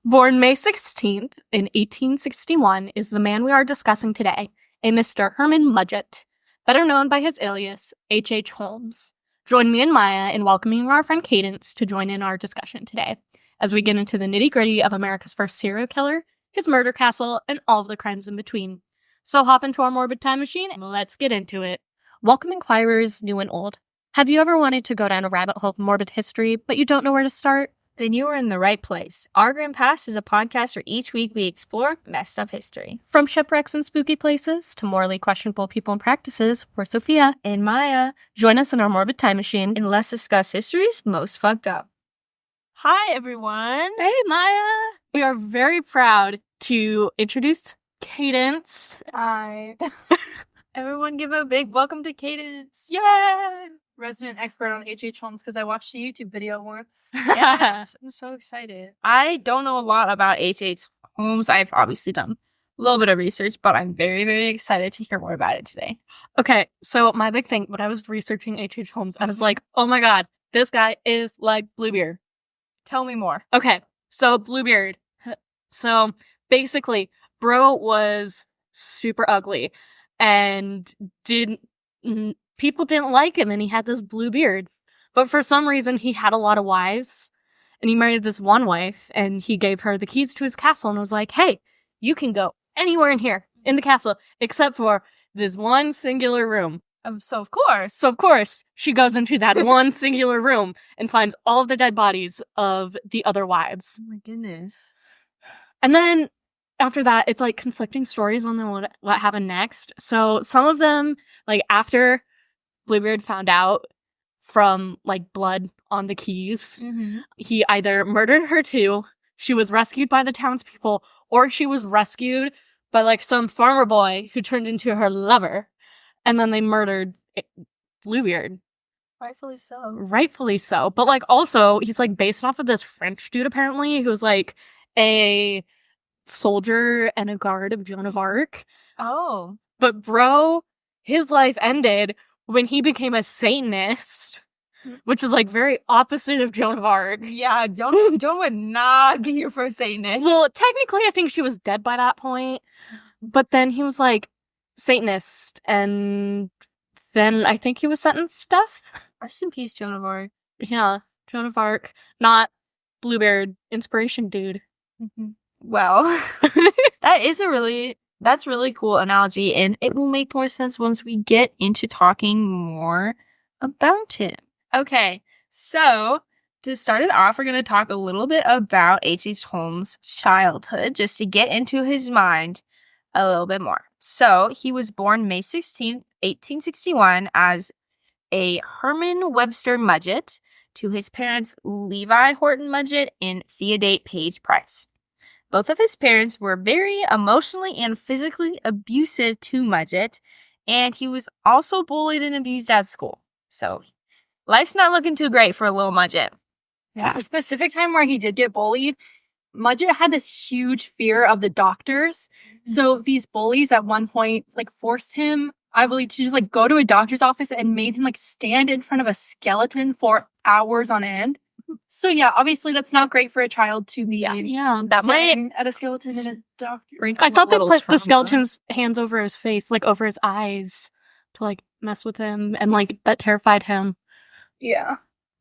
Born May 16th in 1861 is the man we are discussing today, a Mr. Herman Mudgett, better known by his alias, H. Holmes. Join me and Maya in welcoming our friend Cadence to join in our discussion today, as we get into the nitty-gritty of America's first serial killer, his murder castle, and all of the crimes in between. So hop into our morbid time machine and let's get into it. Welcome inquirers, new and old. Have you ever wanted to go down a rabbit hole of morbid history, but you don't know where to start? Then you are in the right place. Our Grand Past is a podcast where each week we explore messed up history. From shipwrecks and spooky places to morally questionable people and practices, we're Sophia and Maya. Join us in our morbid time machine And let's discuss history's most fucked up. Hi, everyone. Hey, Maya. We are very proud to introduce Cadence. Hi. Everyone give a big welcome to Cadence. Yay! Resident expert on H. Holmes because I watched a YouTube video once. Yes, I'm so excited. I don't know a lot about H. Holmes. I've obviously done a little bit of research, but I'm very, very excited to hear more about it today. Okay, so my big thing, when I was researching H. Holmes, I was like, oh my god, this guy is like Bluebeard. Tell me more. Okay, so Bluebeard. So basically, bro was super ugly and people didn't like him, and he had this blue beard. But for some reason, he had a lot of wives, and he married this one wife, and he gave her the keys to his castle and was like, hey, you can go anywhere in here, in the castle, except for this one singular room. So of course, she goes into that one singular room and finds all of the dead bodies of the other wives. Oh my goodness. And then after that, it's like conflicting stories on what happened next. So some of them, like after Bluebeard found out from like blood on the keys, he either murdered her too, she was rescued by the townspeople, or she was rescued by like some farmer boy who turned into her lover, and then they murdered Bluebeard. Rightfully so. But like also, he's like based off of this French dude apparently who was like a soldier and a guard of Joan of Arc. Oh. But bro, his life ended when he became a Satanist, which is like very opposite of Joan of Arc. Yeah, Joan would not be your first Satanist. Well, technically I think she was dead by that point, but then he was like Satanist, and then I think he was sentenced to death. Rest in peace, Joan of Arc. Yeah, Joan of Arc, not Bluebeard, inspiration dude. Well, that's really cool analogy, and it will make more sense once we get into talking more about him. Okay, so to start it off, we're going to talk a little bit about H. Holmes' childhood, just to get into his mind a little bit more. So, he was born May 16th, 1861, as a Herman Webster Mudgett to his parents Levi Horton Mudgett and Theodate Page Price. Both of his parents were very emotionally and physically abusive to Mudgett, and he was also bullied and abused at school. So, life's not looking too great for a little Mudgett. Yeah. A specific time where he did get bullied, Mudgett had this huge fear of the doctors. So these bullies at one point like forced him, I believe, to just like go to a doctor's office and made him like stand in front of a skeleton for hours on end. So yeah, obviously that's not great for a child to be that might at a skeleton in a doctor's office. I thought they put the skeleton's hands over his face, like over his eyes, to like mess with him, and like that terrified him. Yeah.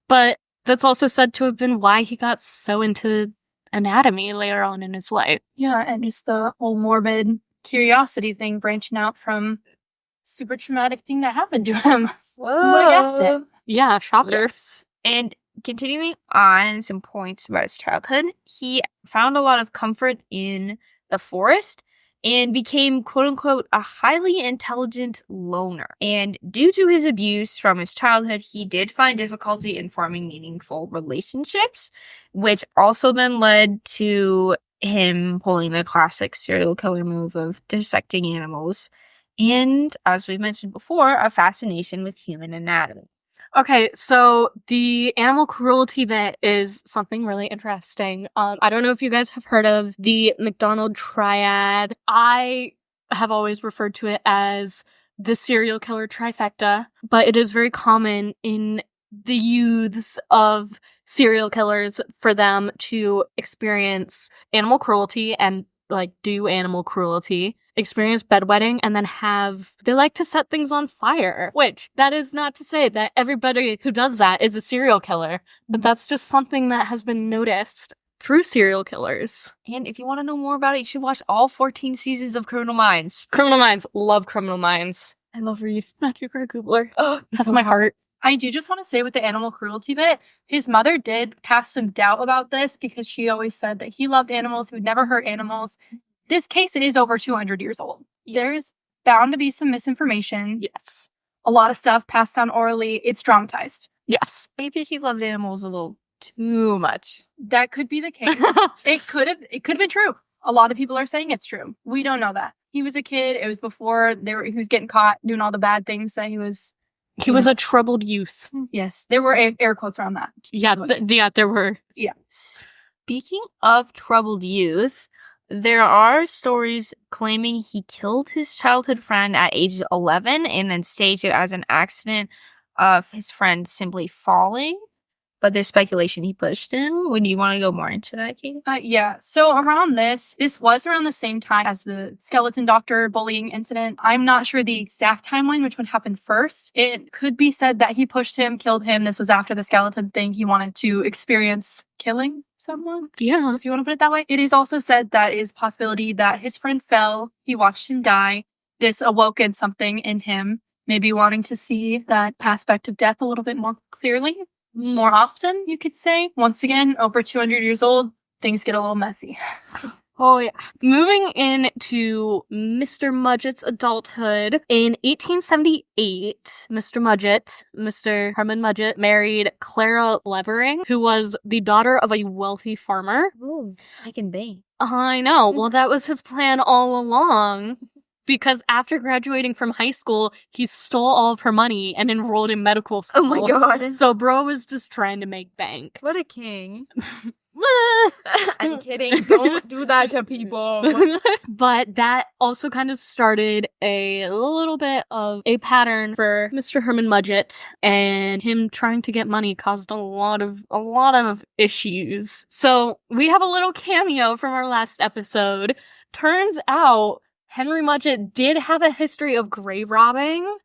But that's also said to have been why he got so into anatomy later on in his life. Yeah, and just the whole morbid curiosity thing branching out from super traumatic thing that happened to him. Whoa. Who would have guessed it? Yeah, shocker. Yes. And continuing on some points about his childhood, he found a lot of comfort in the forest and became, quote-unquote, a highly intelligent loner. And due to his abuse from his childhood, he did find difficulty in forming meaningful relationships, which also then led to him pulling the classic serial killer move of dissecting animals and, as we mentioned before, a fascination with human anatomy. Okay, so the animal cruelty bit is something really interesting. I don't know if you guys have heard of the McDonald triad. I have always referred to it as the serial killer trifecta, but it is very common in the youths of serial killers for them to experience animal cruelty and like do animal cruelty, experience bedwetting, and then they like to set things on fire, which that is not to say that everybody who does that is a serial killer, but that's just something that has been noticed through serial killers. And if you want to know more about it, you should watch all 14 seasons of Criminal Minds. Criminal Minds. Love Criminal Minds. I love Reed. Matthew Gray Kubler. Oh, that's my heart. I do just want to say with the animal cruelty bit, his mother did cast some doubt about this because she always said that he loved animals, he would never hurt animals. This case is over 200 years old. There's bound to be some misinformation. Yes. A lot of stuff passed down orally. It's dramatized. Yes. Maybe he loved animals a little too much. That could be the case. It could have been true. A lot of people are saying it's true. We don't know that. He was a kid. It was before he was getting caught doing all the bad things that he was. He was a troubled youth. Yes, there were air quotes around that. Yeah, there were. Yeah. Speaking of troubled youth, there are stories claiming he killed his childhood friend at age 11 and then staged it as an accident of his friend simply falling. But there's speculation he pushed him. Would you want to go more into that, Katie? Yeah. So around this was around the same time as the skeleton doctor bullying incident. I'm not sure the exact timeline, which one happened first. It could be said that he pushed him, killed him. This was after the skeleton thing. He wanted to experience killing someone. Yeah. If you want to put it that way. It is also said that it is a possibility that his friend fell. He watched him die. This awoken something in him, maybe wanting to see that aspect of death a little bit more clearly. More often, you could say. Once again, over 200 years old, things get a little messy. Oh, yeah. Moving into Mr. Mudgett's adulthood, in 1878, Mr. Herman Mudgett, married Clara Levering, who was the daughter of a wealthy farmer. Ooh, I can bang. I know. Well, that was his plan all along. Because after graduating from high school, he stole all of her money and enrolled in medical school. Oh my god. So bro was just trying to make bank. What a king. I'm kidding. Don't do that to people. But that also kind of started a little bit of a pattern for Mr. Herman Mudgett, and him trying to get money caused a lot of issues. So we have a little cameo from our last episode. Turns out Henry Mudgett did have a history of grave robbing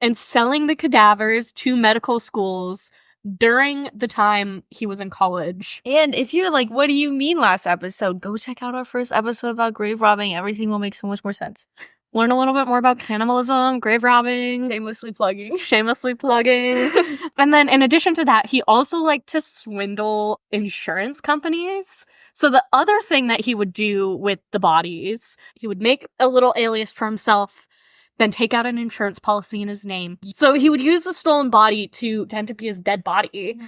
and selling the cadavers to medical schools during the time he was in college. And if you're like, what do you mean last episode? Go check out our first episode about grave robbing. Everything will make so much more sense. Learn a little bit more about cannibalism, grave robbing. Shamelessly plugging. And then in addition to that, he also liked to swindle insurance companies. So the other thing that he would do with the bodies, he would make a little alias for himself, then take out an insurance policy in his name. So he would use the stolen body to tend to be his dead body.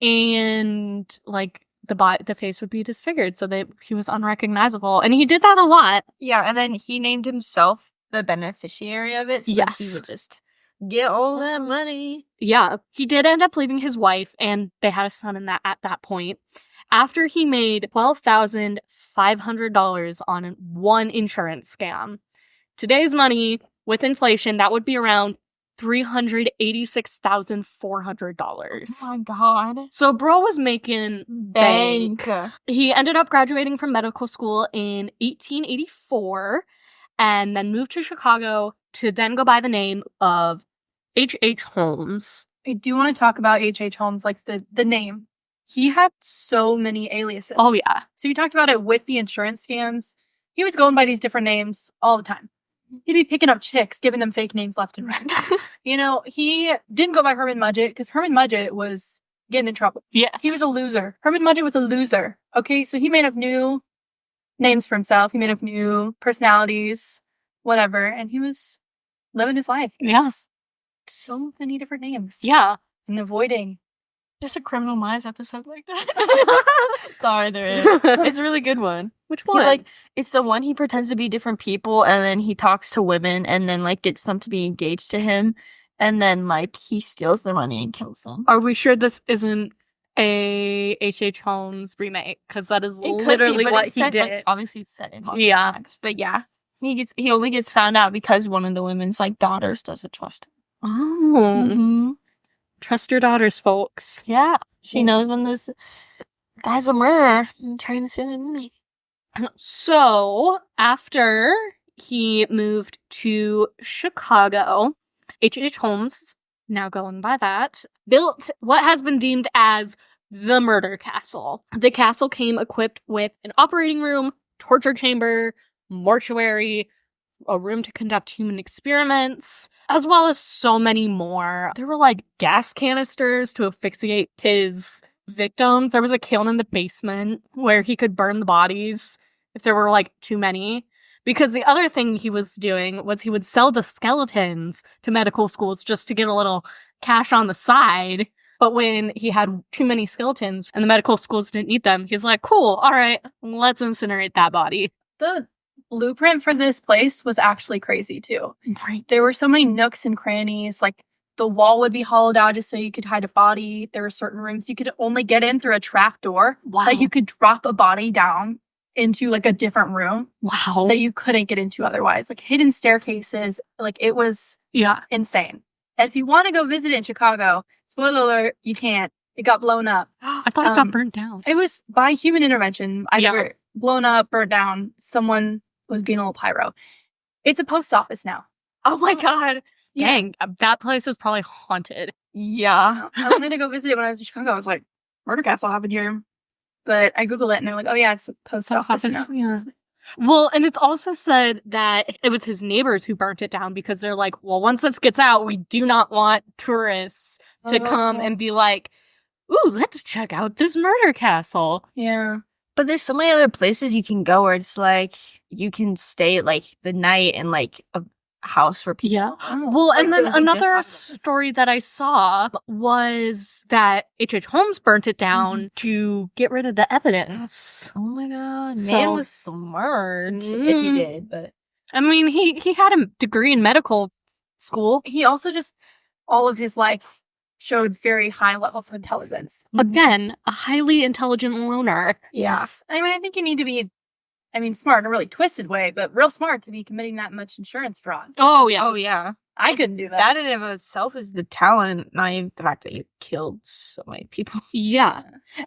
And like the face would be disfigured so that he was unrecognizable. And he did that a lot. Yeah, and then he named himself the beneficiary of it. So yes. That he would just get all that money. Yeah. He did end up leaving his wife, and they had a son at that point. After he made $12,500 on one insurance scam. Today's money, with inflation, that would be around $386,400. Oh my god. So bro was making bank. He ended up graduating from medical school in 1884 and then moved to Chicago to then go by the name of H.H. Holmes. I do want to talk about H.H. Holmes, like the name. He had so many aliases. Oh, yeah. So you talked about it with the insurance scams. He was going by these different names all the time. He'd be picking up chicks, giving them fake names left and right. You know, he didn't go by Herman Mudgett because Herman Mudgett was getting in trouble. Yes. He was a loser. Herman Mudgett was a loser. Okay, so he made up new names for himself. He made up new personalities, whatever, and he was living his life. Yeah. So many different names. Yeah. And avoiding. Just a Criminal Minds episode like that. Sorry, there is. It's a really good one. Which one? It's the one he pretends to be different people, and then he talks to women, and then gets them to be engaged to him, and then he steals their money and kills them. Are we sure this isn't a H.H. Holmes remake? Because that is literally what he did. Obviously, it's set in Holmes. Yeah, but yeah, he only gets found out because one of the women's daughters doesn't trust him. Oh. Mm-hmm. Trust your daughters, folks. Yeah. She knows when this guy's a murderer and trying to send it in me. So, after he moved to Chicago, H.H. Holmes, now going by that, built what has been deemed as the murder castle. The castle came equipped with an operating room, torture chamber, mortuary, a room to conduct human experiments, as well as so many more. There were like gas canisters to asphyxiate his victims. There was a kiln in the basement where he could burn the bodies if there were like too many. Because the other thing he was doing was he would sell the skeletons to medical schools just to get a little cash on the side. But when he had too many skeletons and the medical schools didn't need them, he's like, cool, all right, let's incinerate that body. The blueprint for this place was actually crazy too. Right. There were so many nooks and crannies. Like the wall would be hollowed out just so you could hide a body. There were certain rooms you could only get in through a trap door. Wow. Like you could drop a body down into like a different room Wow. that you couldn't get into otherwise. Like hidden staircases. Like it was insane. And if you want to go visit it in Chicago, spoiler alert, you can't. It got blown up. I thought it got burnt down. It was by human intervention. Either blown up, burnt down. Someone was being a little pyro. It's a post office now. Oh my god. Dang, that place was probably haunted. Yeah. I wanted to go visit it when I was in Chicago. I was like, murder castle happened here. But I Googled it and they're like, oh yeah, it's a post office now. Yeah. Well, and it's also said that it was his neighbors who burnt it down because they're like, well, once this gets out, we do not want tourists to come and be like, ooh, let's check out this murder castle. Yeah. But there's so many other places you can go where it's like you can stay like the night in like a house where people. Yeah. Oh, Well, like and then the another just- story that I saw was that H.H. Holmes burnt it down to get rid of the evidence. Oh my god. So- Man was smart. If he Mm. did, but I mean, he had a degree in medical school. He also just, all of his life, showed very high levels of intelligence. Again, a highly intelligent loner. Yes. I mean, I think you need to be, smart in a really twisted way, but real smart to be committing that much insurance fraud. Oh, yeah. oh yeah. I couldn't do that. That in and of itself is the talent, not even the fact that you killed so many people. Yeah.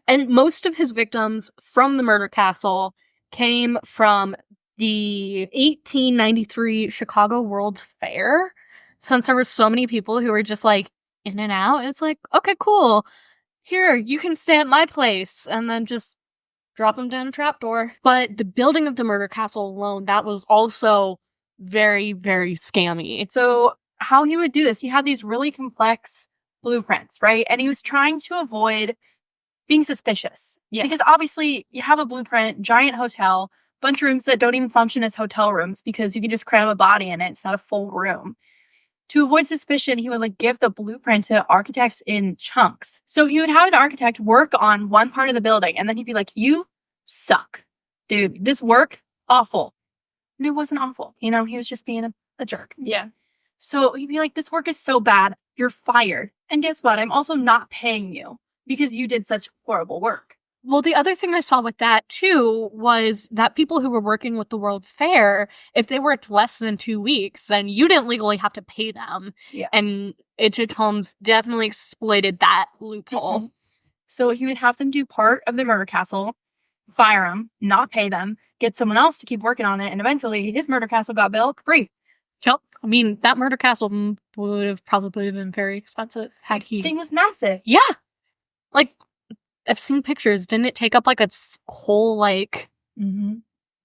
And most of his victims from the murder castle came from the 1893 Chicago World's Fair. Since there were so many people who were just like in and out, it's like, okay, cool. Here, you can stay at my place. And then just drop them down a trapdoor. But the building of the murder castle alone, that was also very, very scammy. So how he would do this, he had these really complex blueprints, right? And he was trying to avoid being suspicious. Yeah. Because obviously you have a blueprint, giant hotel, bunch of rooms that don't even function as hotel rooms because you can just cram a body in it. It's not a full room. To avoid suspicion, he would like give the blueprint to architects in chunks. So he would have an architect work on one part of the building and then he'd be like, you suck. Dude, this work, awful. And it wasn't awful. He was just being a jerk. Yeah. So he'd be like, this work is so bad, you're fired. And guess what? I'm also not paying you because you did such horrible work. Well, the other thing I saw with that, too, was that people who were working with the World Fair, if they worked less than 2 weeks, then you didn't legally have to pay them. Yeah. And H.H. Holmes definitely exploited that loophole. Mhm. So he would have them do part of the murder castle, fire them, not pay them, get someone else to keep working on it, and eventually his murder castle got built free. Yep. I mean, that murder castle would have probably been very expensive had he... Thing was massive. Yeah. Like, I've seen pictures. Didn't it take up like a whole, like, Mm-hmm.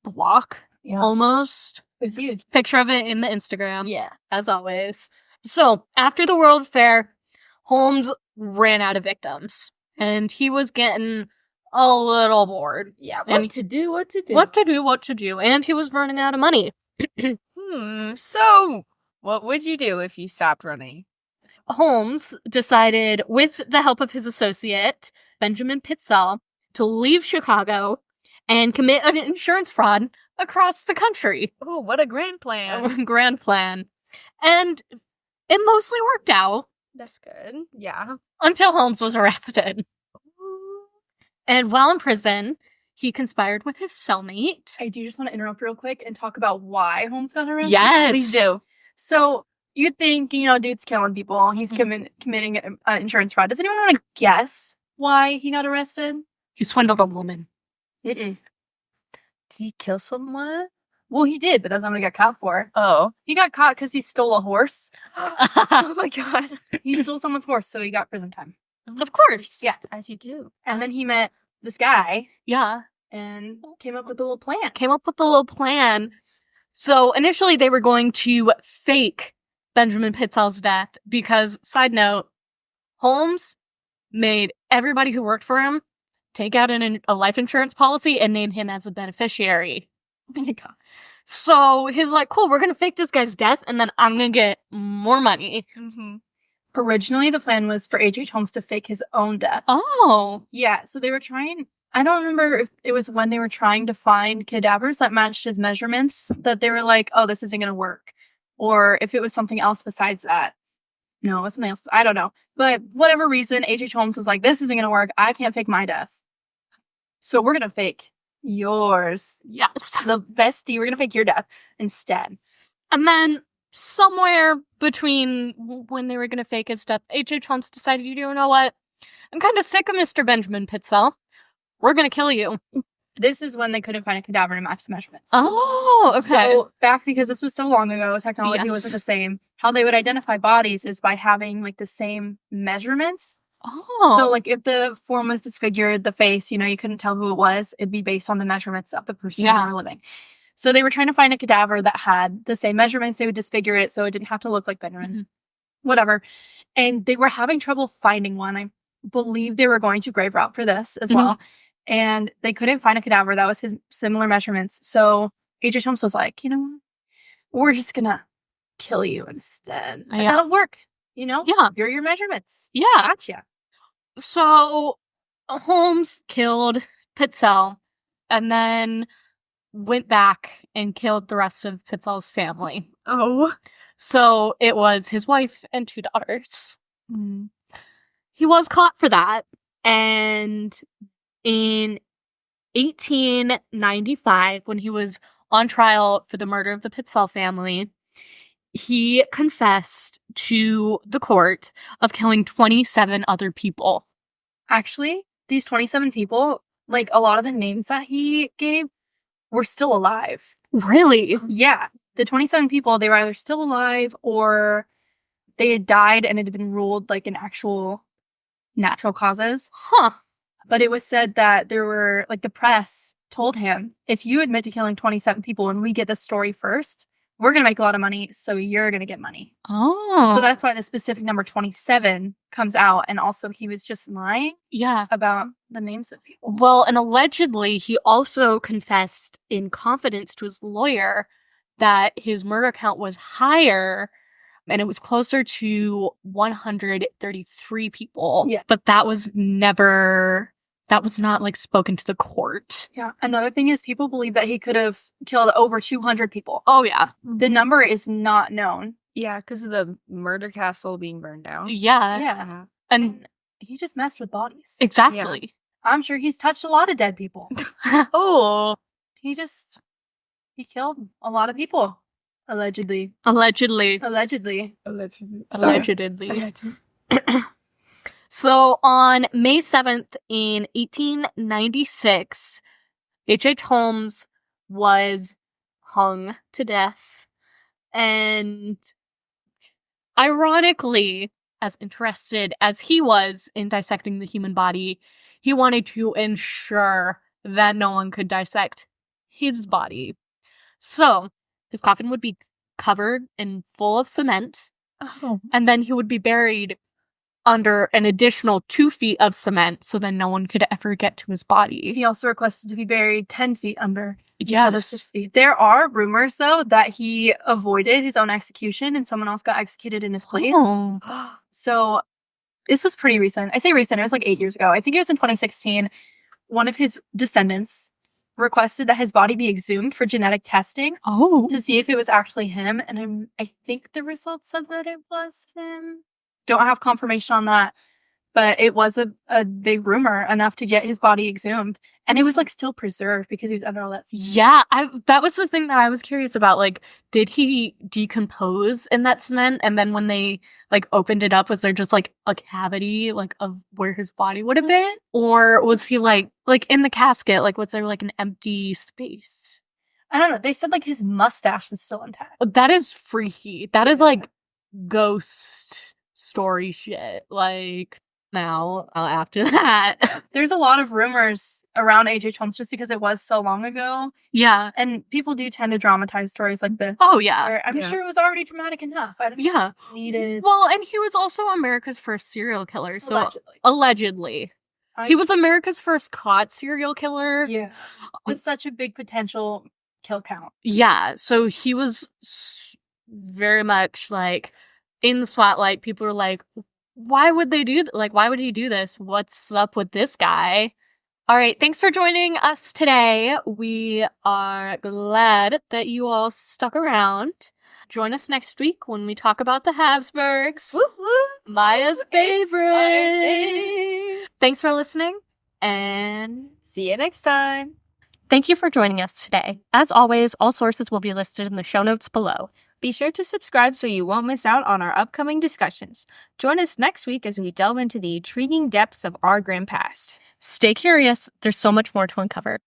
block Yeah. almost? It was huge. Picture of it in the Instagram. Yeah. As always. So, after the World Fair, Holmes ran out of victims. And he was getting a little bored. Yeah. And- What to do. What to do. And he was running out of money. So, what would you do if you stopped running? Holmes decided, with the help of his associate, Benjamin Pitzel, to leave Chicago and commit an insurance fraud across the country. Oh, what a grand plan. Grand plan. And it mostly worked out That's good. Yeah. until Holmes was arrested. And while in prison, he conspired with his cellmate. I do just want to interrupt real quick and talk about why Holmes got arrested. Yes. Please do. So you'd think, dude's killing people. He's committing insurance fraud. Does anyone want to guess why he got arrested? He swindled a woman. Mm-mm. Did he kill someone? Well, he did, but that's not what he got caught for. Oh. He got caught because he stole a horse. Oh my god. He stole someone's horse, so he got prison time. Of course. Yeah. As you do. And then he met this guy Yeah. and came up with a little plan. Came up with a little plan. So initially they were going to fake Benjamin Pitzel's death because, side note, Holmes made everybody who worked for him take out a life insurance policy and name him as a beneficiary. Oh my god. So he's like, cool, we're going to fake this guy's death and then I'm going to get more money. Mm-hmm. Originally, the plan was for H.H. Holmes to fake his own death. Oh. Yeah, so they were trying... I don't remember if it was when they were trying to find cadavers that matched his measurements that they were like, oh, this isn't going to work. Or if it was something else besides that. No, it was something else. I don't know. But whatever reason, H.H. Holmes was like, this isn't going to work. I can't fake my death. So we're going to fake yours. Yes. The bestie, we're going to fake your death instead. And then somewhere between when they were going to fake his death, H.H. Holmes decided, you know what? I'm kind of sick of Mr. Benjamin Pitzel. We're going to kill you. This is when they couldn't find a cadaver to match the measurements. Oh, okay. So back, because this was so long ago, technology Yes. wasn't the same. How they would identify bodies is by having like the same measurements. Oh. So like if the form was disfigured, the face, you couldn't tell who it was. It'd be based on the measurements of the person who were living. So they were trying to find a cadaver that had the same measurements. They would disfigure it so it didn't have to look like Benjamin. Whatever. And they were having trouble finding one. I believe they were going to grave route for this as well. And they couldn't find a cadaver that was his similar measurements. So H.H. Holmes was like, you know what? We're just going to kill you instead. And that'll work. Yeah. You're your measurements. Yeah. Gotcha. So Holmes killed Pitzel and then went back and killed the rest of Pitzel's family. Oh. So it was his wife and 2 daughters. He was caught for that. And in 1895, when he was on trial for the murder of the Pitzel family, he confessed to the court of killing 27 other people. Actually, these 27 people, like a lot of the names that he gave were still alive. Really? Yeah. The 27 people, they were either still alive or they had died and it had been ruled like an actual natural causes. Huh. But it was said that there were, like, the press told him, if you admit to killing 27 people and we get the story first, we're going to make a lot of money, so you're going to get money. Oh. So that's why the specific number 27 comes out. And also, he was just lying about the names of people. Well, and allegedly, he also confessed in confidence to his lawyer that his murder count was higher and it was closer to 133 people. Yeah. But that was not like spoken to the court. Yeah. Another thing is people believe that he could have killed over 200 people. Oh, yeah. The number is not known. Yeah, because of the murder castle being burned down. Yeah. Yeah. And he just messed with bodies. exactly. I'm sure he's touched a lot of dead people. Oh. He killed a lot of people. Allegedly. Allegedly. So on May 7th in 1896, H.H. Holmes was hung to death. And ironically, as interested as he was in dissecting the human body, he wanted to ensure that no one could dissect his body. So his coffin would be covered and full of cement. Oh. And then he would be buried under an additional 2 feet of cement so then no one could ever get to his body. He also requested to be buried 10 feet under. Yes. Other 6 feet. There are rumors, though, that he avoided his own execution and someone else got executed in his place. Oh. So this was pretty recent. I say recent, it was like 8 years ago. I think it was in 2016. One of his descendants requested that his body be exhumed for genetic testing Oh. to see if it was actually him. And I think the results said that it was him. Don't have confirmation on that. but it was a big rumor enough to get his body exhumed. And it was like still preserved because he was under all that cement. Yeah, that was the thing that I was curious about. Like, did he decompose in that cement? And then when they like opened it up, was there just like a cavity like of where his body would have been? Or was he like in the casket? Like, was there like an empty space? I don't know. They said like his mustache was still intact. That is freaky. That is like ghost story shit. Like, now after that. There's a lot of rumors around H.H. Holmes just because it was so long ago. Yeah. And people do tend to dramatize stories like this. Oh, yeah. Where I'm sure it was already dramatic enough. I don't Yeah. needed. Well, and he was also America's first serial killer. So allegedly. I- He was America's first caught serial killer. Yeah. With such a big potential kill count. Yeah. So he was very much like in the spotlight. People were like, why would they do why would he do this? What's up with this guy? All right, thanks for joining us today. We are glad that you all stuck around. Join us next week when we talk about the Habsburgs. Maya's favorite. Thanks for listening, and See you next time. thank you for joining us today. As always, all sources will be listed in the show notes below. Be sure to subscribe so you won't miss out on our upcoming discussions. Join us next week as we delve into the intriguing depths of our grim past. Stay curious, there's so much more to uncover.